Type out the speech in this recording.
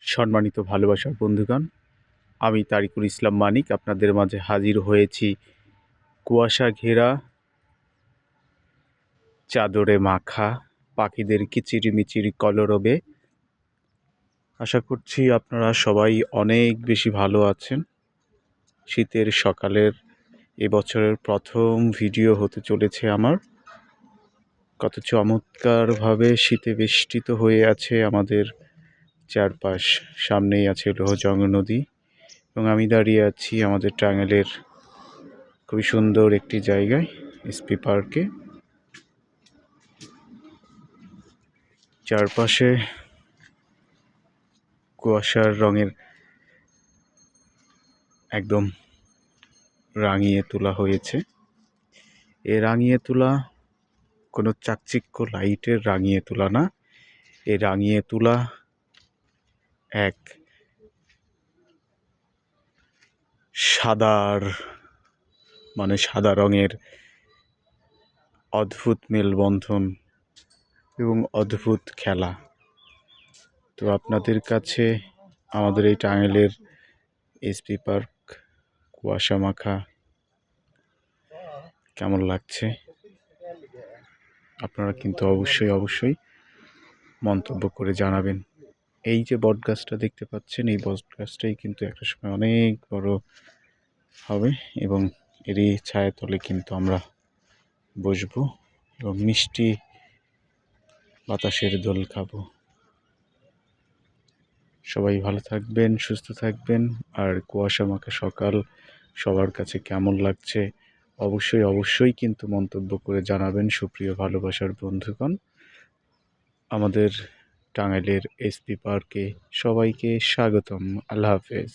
সম্মানিত ভালোবাসার বন্ধুগণ, আমি তারিকুল ইসলাম মানিক আপনাদের মাঝে হাজির হয়েছি কুয়াশা ঘেরা চাদরে মাখা পাখিদের কিচিরিমিচিরি কলরবে। আশা করছি আপনারা সবাই অনেক বেশি ভালো আছেন। শীতের সকালের এবছরের প্রথম ভিডিও হতে চলেছে আমার। কত চমৎকারভাবে শীতে বেষ্টিত হয়ে আছে আমাদের চারপাশ। সামনেই আছে লোহজং নদী এবং আমি দাঁড়িয়ে আছি আমাদের টাঙ্গাইলের খুবই সুন্দর একটি জায়গায়, এসপি পার্কে। চারপাশে কুয়াশার রঙের একদম রাঙিয়ে তোলা হয়েছে। এ রাঙিয়ে তোলা কোনো চাকচিক্য লাইটের রাঙিয়ে তোলা না, এ রাঙিয়ে তোলা এক সাদা রঙের অদ্ভুত মেলবন্ধন এবং অদ্ভুত খেলা। তো আপনাদের কাছে আমাদের এই টাঙ্গাইলের এসপি পার্ক কুয়াশা মাখা কেমন লাগছে আপনারা কিন্তু অবশ্যই মন্তব্য করে জানাবেন। এই যে বটগাছটা দেখতে পাচ্ছেন, এই বটগাছটাই কিন্তু একটা সময় অনেক বড় হবে এবং এরই ছায়াতলে কিন্তু আমরা বসবো এবং মিষ্টি বাতাসের দোল খাবো। সবাই ভালো থাকবেন, সুস্থ থাকবেন। আর কুয়াশা মাখা সকাল সবার কাছে কেমন লাগছে অবশ্যই কিন্তু মন্তব্য করে জানাবেন সুপ্রিয় ভালোবাসার বন্ধুগণ। আমাদের টাঙ্গাইলের এসপি পার্কে সবাইকে স্বাগতম। আল্লাহ হাফেজ।